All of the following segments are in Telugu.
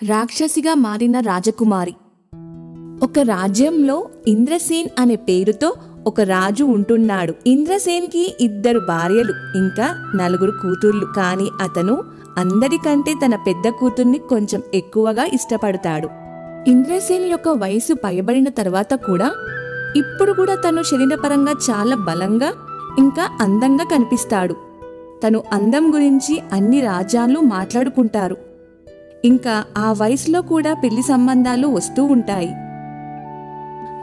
రాక్షసిగా మారిన రాజకుమారి. ఒక రాజ్యంలో ఇంద్రసేన్ అనే పేరుతో ఒక రాజు ఉంటున్నాడు. ఇంద్రసేన్కి 2 భార్యలు ఇంకా 4 కూతుర్లు. కానీ అతను అందరికంటే తన పెద్ద కూతుర్ని కొంచెం ఎక్కువగా ఇష్టపడతాడు. ఇంద్రసేన్ యొక్క వయసు పైబడిన తర్వాత కూడా ఇప్పుడు కూడా తను శరీరపరంగా చాలా బలంగా ఇంకా అందంగా కనిపిస్తాడు. తను అందం గురించి అన్ని రాజ్యాలు మాట్లాడుకుంటారు. ఇంకా ఆ వయసులో కూడా పెళ్లి సంబంధాలు వస్తూ ఉంటాయి.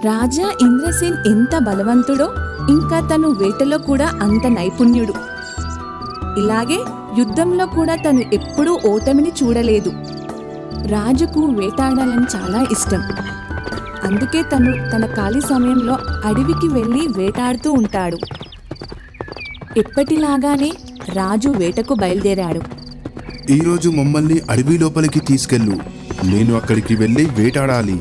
రాజా ఇంద్రసేన్ ఎంత బలవంతుడో ఇంకా తను వేటలో కూడా అంత నైపుణ్యుడు. ఇలాగే యుద్ధంలో కూడా తను ఎప్పుడూ ఓటమిని చూడలేదు. రాజుకు వేటాడాలని చాలా ఇష్టం. అందుకే తను తన ఖాళీ సమయంలో అడవికి వెళ్ళి వేటాడుతూ ఉంటాడు. ఎప్పటిలాగానే రాజు వేటకు బయలుదేరాడు. ఈరోజు మమ్మల్ని అడవి లోపలికి తీసుకెళ్ళు, నేను అక్కడికి వెళ్ళి వేటాడాలి.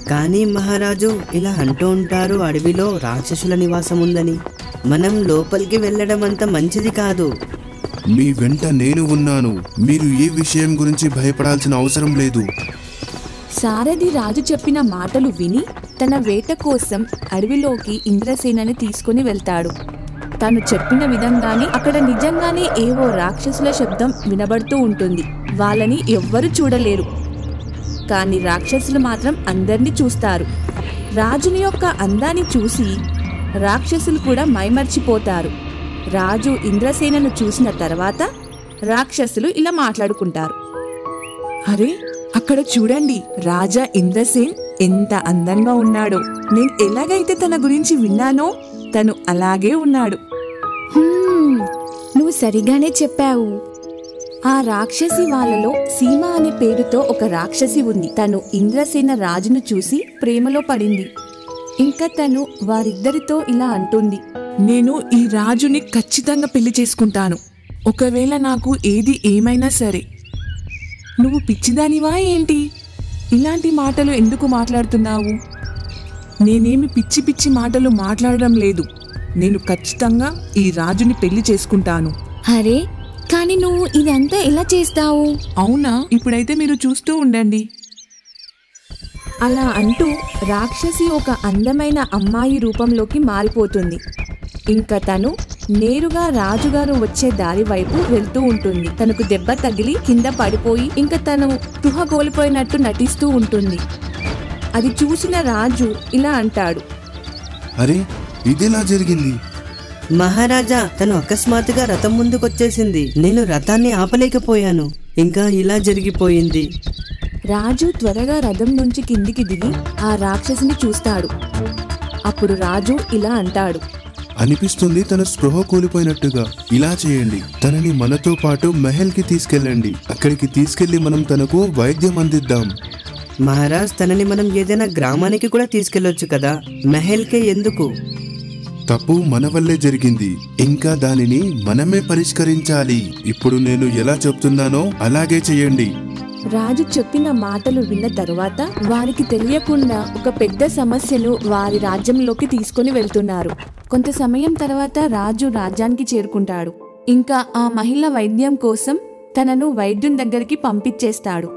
కానీ మహారాజు ఇలా అంటూ ఉంటారు, అడవిలో రాక్షసుల నివాసం ఉందని. మనం లోపలికి వెళ్ళడం అంత మంచిది కాదు. మీ వెంట నేను ఉన్నాను, మీరు ఏ విషయం గురించి భయపడాల్సిన అవసరం లేదు. సారథి రాజు చెప్పిన మాటలు విని తన వేట కోసం అడవిలోకి ఇంద్రసేనని తీసుకుని వెళ్తాడు. తను చెప్పిన విధంగానే అక్కడ నిజంగానే ఏవో రాక్షసుల శబ్దం వినబడుతూ ఉంటుంది. వాళ్ళని ఎవ్వరూ చూడలేరు, కానీ రాక్షసులు మాత్రం అందరినీ చూస్తారు. రాజుని యొక్క అందాన్ని చూసి రాక్షసులు కూడా మైమర్చిపోతారు. రాజు ఇంద్రసేనను చూసిన తర్వాత రాక్షసులు ఇలా మాట్లాడుకుంటారు. అరే, అక్కడ చూడండి, రాజా ఇంద్రసేన్ ఎంత అందంగా ఉన్నాడో. నేను ఎలాగైతే తన గురించి విన్నానో తను అలాగే ఉన్నాడు. నువ్వు సరిగానే చెప్పావు. ఆ రాక్షసి వాళ్ళలో సీమ అనే పేరుతో ఒక రాక్షసి ఉంది. తను ఇంద్రసేన రాజును చూసి ప్రేమలో పడింది. ఇంకా తను వారిద్దరితో ఇలా అంటుంది, నేను ఈ రాజుని ఖచ్చితంగా పెళ్లి చేసుకుంటాను. ఒకవేళ నాకు ఏది ఏమైనా సరే. నువ్వు పిచ్చిదానివా ఏంటి? ఇలాంటి మాటలు ఎందుకు మాట్లాడుతున్నావు? నేనేమి పిచ్చి పిచ్చి మాటలు మాట్లాడడం లేదు. నేను ఖచ్చితంగా ఈ రాజుని పెళ్లి చేసుకుంటాను. అరే, కానీ నువ్వు ఇదంతా ఎలా చేస్తావు? అవునా, ఇప్పుడైతే మీరు చూస్తూ ఉండండి. అలా అంటూ రాక్షసి ఒక అందమైన అమ్మాయి రూపంలోకి మారిపోతుంది. ఇంకా తను నేరుగా రాజుగారు వచ్చే దారి వైపు వెళ్తూ ఉంటుంది. తనకు దెబ్బ తగిలి కింద పడిపోయి ఇంకా తను స్పృహ కోల్పోయినట్టు నటిస్తూ ఉంటుంది. అది చూసిన రాజు ఇలా అంటాడు, అరే, ఇదెలా జరిగింది? మహారాజా, తను అకస్మాత్తుగా రథం ముందుకొచ్చేసింది. నేను రథాన్ని ఆపలేకపోయాను. ఇంకా ఇలా జరిగిపోయింది. రాజు త్వరగా రథం నుంచి కిందికి దిగి ఆ రాక్షసిని చూస్తాడు. అప్పుడు రాజు ఇలా అంటాడు, అనిపిస్తుంది తన స్పృహ కోల్పోయినట్టుగా. ఇలా చేయండి, తనని మనతో పాటు మహల్కి తీసుకెళ్ళండి. అక్కడికి తీసుకెళ్లి మనం తనకు వైద్యం అందిద్దాం. మహారాజ్, తనని మనం ఏదైనా గ్రామానికి కూడా తీసుకెళ్లొచ్చు కదా, మహల్కే ఎందుకు? తప్పు మన వల్లే జరిగింది, ఇంకా దానిని మనమే పరిష్కరించాలి. ఇప్పుడు నేను ఎలా చెప్తున్నానో అలాగే చేయండి. రాజు చెప్పిన మాటలు విన్న తరువాత వారికి తెలియకుండా ఒక పెద్ద సమస్యను వారి రాజ్యంలోకి తీసుకుని వెళ్తున్నారు. కొంత సమయం తర్వాత రాజు రాజ్యానికి చేరుకుంటాడు. ఇంకా ఆ మహిళ వైద్యం కోసం తనను వైద్యుని దగ్గరికి పంపించేస్తాడు.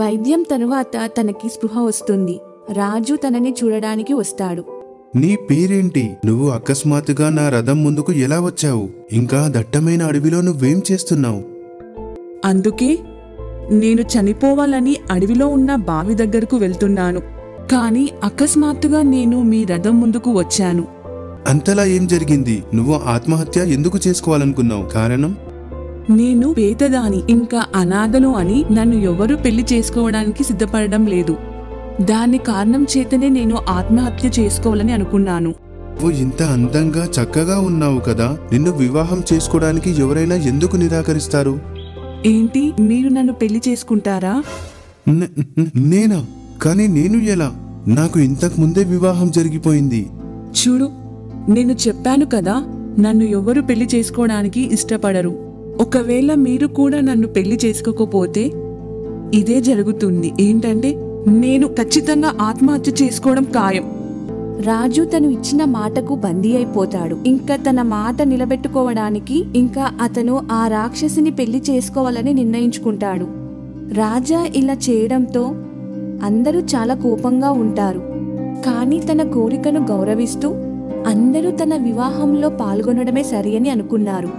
వైద్యం తరువాత తనకి స్పృహ వస్తుంది. రాజు తనని చూడడానికి వస్తాడు. నీ పేరేంటి? నువ్వు అకస్మాత్తుగా నా రథం ముందుకు ఎలా వచ్చావు? ఇంకా దట్టమైన అడవిలో నువ్వేం చేస్తున్నావు? అందుకే నేను చనిపోవాలని అడవిలో ఉన్న బావి దగ్గరకు వెళ్తున్నాను. కానీ అకస్మాత్తుగా నేను మీ రథం ముందుకు వచ్చాను. అంతలా ఏం జరిగింది? నువ్వు ఆత్మహత్య ఎందుకు చేసుకోవాలనుకున్నావు? కారణం? నేను పేదదాని ఇంకా అనాథను అని నన్ను ఎవరూ పెళ్లి చేసుకోవడానికి సిద్ధపడడం లేదు. దాని కారణం చేతనే నేను ఆత్మహత్య చేసుకోవాలని అనుకున్నాను. నువ్వు ఇంత అందంగా చక్కగా ఉన్నావు కదా, నిన్ను వివాహం చేసుకోవడానికి ఎవరైనా ఎందుకు నిరాకరిస్తారు? ఏంటి, మీరు నన్ను పెళ్లి చేసుకుంటారా? నేనా? కానీ నేను ఎలా? నాకు ఇంతకు ముందే వివాహం జరిగిపోయింది. చూడు, నేను చెప్పాను కదా, నన్ను ఎవరు పెళ్లి చేసుకోవడానికి ఇష్టపడరు. ఒకవేళ మీరు కూడా నన్ను పెళ్లి చేసుకోకపోతే ఇదే జరుగుతుంది. ఏంటంటే నేను ఖచ్చితంగా ఆత్మహత్య చేసుకోవడం ఖాయం. రాజు తను ఇచ్చిన మాటకు బందీ అయిపోతాడు. ఇంకా తన మాట నిలబెట్టుకోవడానికి ఇంకా అతను ఆ రాక్షసిని పెళ్లి చేసుకోవాలని నిర్ణయించుకుంటాడు. రాజా ఇలా చేయడంతో అందరూ చాలా కోపంగా ఉంటారు. కానీ తన కోరికను గౌరవిస్తూ అందరూ తన వివాహంలో పాల్గొనడమే సరి అని అనుకున్నారు.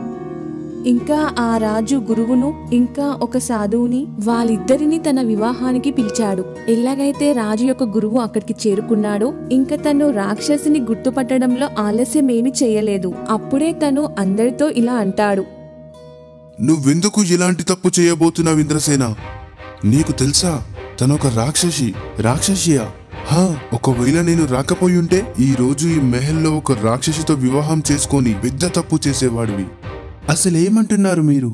ఇంకా ఆ రాజు గురువును ఇంకా ఒక సాధువుని వాళ్ళిద్దరిని తన వివాహానికి పిలిచాడు. ఎలాగైతే రాజు యొక్క గురువు అక్కడికి చేరుకున్నాడో ఇంకా తను రాక్షసిని గుర్తుపట్టడంలో ఆలస్యం ఏమీ చేయలేదు. అప్పుడే తను అందరితో ఇలా అంటాడు, నువ్వెందుకు ఇలాంటి తప్పు చేయబోతున్నావు ఇంద్రసేన? నీకు తెలుసా తనొక రాక్షసియా? ఒకవేళ నేను రాకపోయుంటే ఈ రోజు ఈ మెహల్లో ఒక రాక్షసితో వివాహం చేసుకొని పెద్ద తప్పు చేసేవాడివి. అసలేమంటున్నారు మీరు?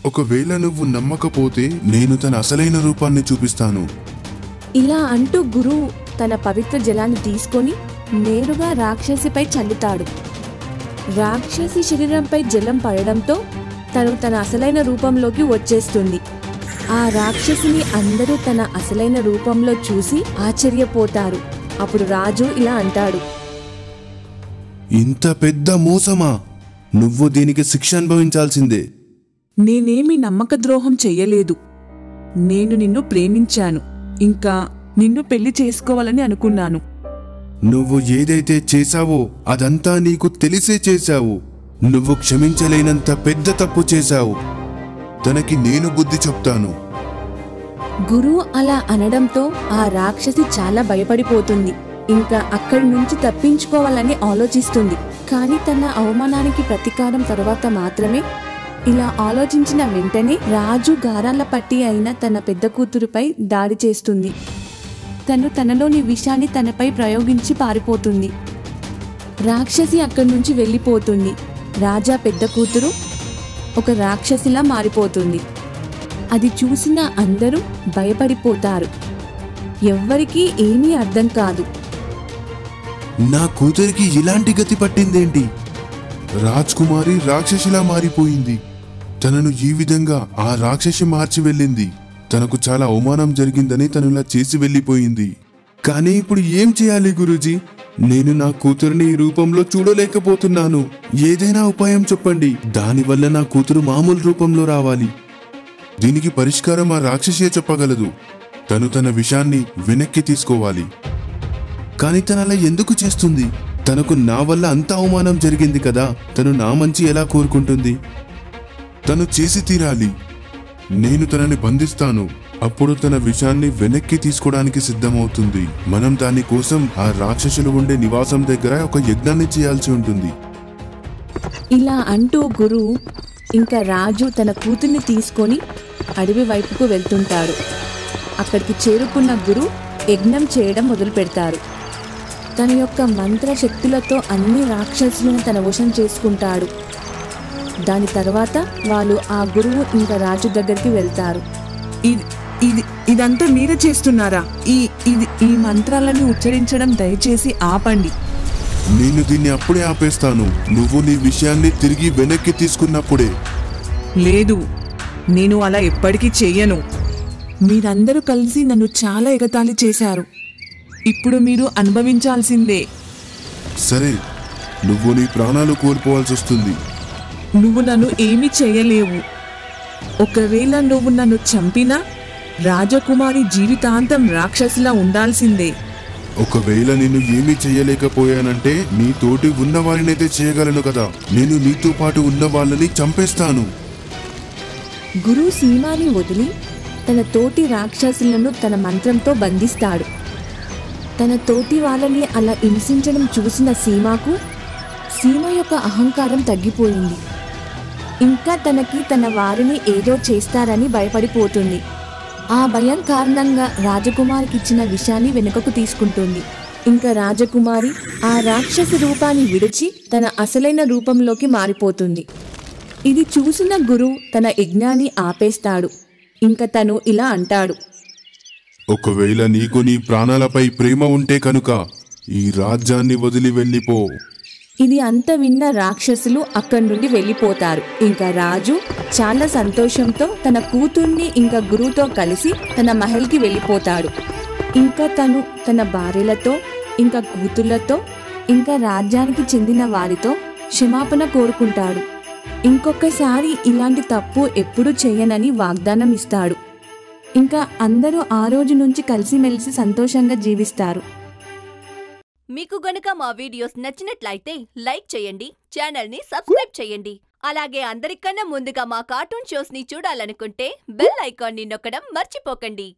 ఒకవేళ నువ్వు నమ్మకపోతే నేను తన అసలైన రూపాన్ని చూపిస్తాను. ఇలా అంటూ గురువు తన పవిత్ర జలాన్ని తీసుకొని నేరుగా రాక్షసిపై చల్లుతాడు. రాక్షసి శరీరంపై జలం పడడంతో తను తన అసలైన రూపంలోకి వచ్చేస్తుంది. ఆ రాక్షసిని అందరూ తన అసలైన రూపంలో చూసి ఆశ్చర్యపోతారు. అప్పుడు రాజు ఇలా అంటాడు, ఇంత పెద్ద మోసమా? నువ్వు దీనికి శిక్ష అనుభవించాల్సిందే. నేనేమి నమ్మక ద్రోహం చెయ్యలేదు. నేను నిన్ను ప్రేమించాను. ఇంకా నిన్ను పెళ్లి చేసుకోవాలని అనుకున్నాను. నువ్వు ఏదైతే చేశావో అదంతా నీకు తెలిసే చేశావు. నువ్వు క్షమించలేనంత పెద్ద తప్పు చేశావు. తనకి నేను బుద్ధి చెప్తాను. గురువు అలా అనడంతో ఆ రాక్షసి చాలా భయపడిపోతుంది. ఇంకా అక్కడి నుంచి తప్పించుకోవాలని ఆలోచిస్తుంది. కానీ తన అవమానానికి ప్రతీకారం తర్వాత మాత్రమే ఇలా ఆలోచించిన వెంటనే రాజు గారాల పట్టి అయిన తన పెద్ద కూతురుపై దాడి చేస్తుంది. తనలోని విషాన్ని తనపై ప్రయోగించి పారిపోతుంది. రాక్షసి అక్కడి నుంచి వెళ్ళిపోతుంది. రాజా పెద్ద కూతురు ఒక రాక్షసిలా మారిపోతుంది. అది చూసిన అందరూ భయపడిపోతారు. ఎవ్వరికీ ఏమీ అర్థం కాదు. నా కూతురికి ఇలాంటి గతి పట్టిందేంటి? రాజ్కుమారి రాక్షసిలా మారిపోయింది. తనను ఈ విధంగా ఆ రాక్షసి మార్చి వెళ్ళింది. తనకు చాలా అవమానం జరిగిందని తను ఇలా చేసి వెళ్ళిపోయింది. కానీ ఇప్పుడు ఏం చేయాలి గురూజీ? నేను నా కూతురిని ఈ రూపంలో చూడలేకపోతున్నాను. ఏదైనా ఉపాయం చెప్పండి. దానివల్ల నా కూతురు మామూలు రూపంలో రావాలి. దీనికి పరిష్కారం ఆ రాక్షసియే చెప్పగలదు. తను తన విషయాన్ని వెనక్కి తీసుకోవాలి. కానీ తను అలా ఎందుకు చేస్తుంది? తనకు నా వల్ల అంత అవమానం జరిగింది కదా. తను నా మంచి ఎలా కోరుకుంటుంది? తను చేసి తీరాలి. నేను తనని బంధిస్తాను. అప్పుడు తన విషయాన్ని వెనక్కి తీసుకోవడానికి సిద్ధమవుతుంది. మనం దానికోసం ఆ రాక్షసులు ఉండే నివాసం దగ్గర ఒక యజ్ఞాన్ని చేయాల్సి ఉంటుంది. ఇలా అంటూ గురువు ఇంకా రాజు తన కూతుర్ని తీసుకొని అడవి వైపుకు వెళ్తుంటాడు. అక్కడికి చేరుకున్న గురు యజ్ఞం చేయడం మొదలు పెడతారు. తన యొక్క మంత్ర శక్తులతో అన్ని రాక్షసులను తన వశం చేసుకుంటాడు. దాని తర్వాత వాళ్ళు ఆ గురువు ఇంకా రాజు దగ్గరికి వెళ్తారు. ఇదంతా మీరే చేస్తున్నారా? ఈ మంత్రాలను ఉచ్చరించడం దయచేసి ఆపండి. నేను దీన్ని అప్పుడే ఆపేస్తాను. నువ్వు నీ విషయాన్ని తిరిగి వెనక్కి తీసుకున్నప్పుడే. లేదు, నేను అలా ఎప్పటికీ చెయ్యను. మీరందరూ కలిసి నన్ను చాలా ఎగతాళి చేశారు. ఇప్పుడు మీరు అనుభవించాల్సిందే. సరే, నువ్వు నీ ప్రాణాలు కోల్పోవాల్సి వస్తుంది. నువ్వు నన్ను ఏమీ చేయలేవు. ఒకవేళ నువ్వు నన్ను చంపినా రాజకుమారి జీవితాంతం రాక్షసిలా ఉండాల్సిందే. ఒకవేళ నేను ఏమీ చేయలేకపోయానంటే నీ తోటి ఉన్న వారినైతే చేయగలను కదా. నేను నీతో పాటు ఉన్న వాళ్ళని చంపేస్తాను. గురు సీమాని వదిలి తన తోటి రాక్షసులను తన మంత్రంతో బంధిస్తాడు. తన తోటి వాళ్ళని అలా హింసించడం చూసిన సీమ యొక్క అహంకారం తగ్గిపోయింది. ఇంకా తనకి తన వారిని ఏదో చేస్తారని భయపడిపోతుంది. ఆ భయం కారణంగా రాజకుమారికి ఇచ్చిన విషయాన్ని వెనుకకు తీసుకుంటుంది. ఇంకా రాజకుమారి ఆ రాక్షసి రూపాన్ని విడిచి తన అసలైన రూపంలోకి మారిపోతుంది. ఇది చూసిన గురు తన యజ్ఞాన్ని ఆపేస్తాడు. ఇంకా తను ఇలా అంటాడు, ఒకవేళ నీకు నీ ప్రాణాలపై ప్రేమ ఉంటే కనుక ఈ రాజ్యాన్ని వదిలి వెళ్ళిపో. ఇది అంత విన్న రాక్షసులు అక్కడి నుండి వెళ్ళిపోతారు. ఇంకా రాజు చాలా సంతోషంతో తన కూతుర్ని ఇంకా గురువుతో కలిసి తన మహల్కి వెళ్ళిపోతాడు. ఇంకా తను తన భార్యలతో, ఇంకా కూతుళ్లతో, ఇంకా రాజ్యానికి చెందిన వారితో క్షమాపణ కోరుకుంటాడు. ఇంకొకసారి ఇలాంటి తప్పు ఎప్పుడూ చేయనని వాగ్దానం ఇస్తాడు. ఇంకా అందరూ ఆ రోజు నుంచి కలిసిమెలిసి సంతోషంగా జీవిస్తారు. మీకు గనుక మా వీడియోస్ నచ్చినట్లయితే లైక్ చేయండి, ఛానల్ని సబ్స్క్రైబ్ చేయండి. అలాగే అందరికన్నా ముందుగా మా కార్టూన్ షోస్ని చూడాలనుకుంటే బెల్ ఐకాన్ని నొక్కడం మర్చిపోకండి.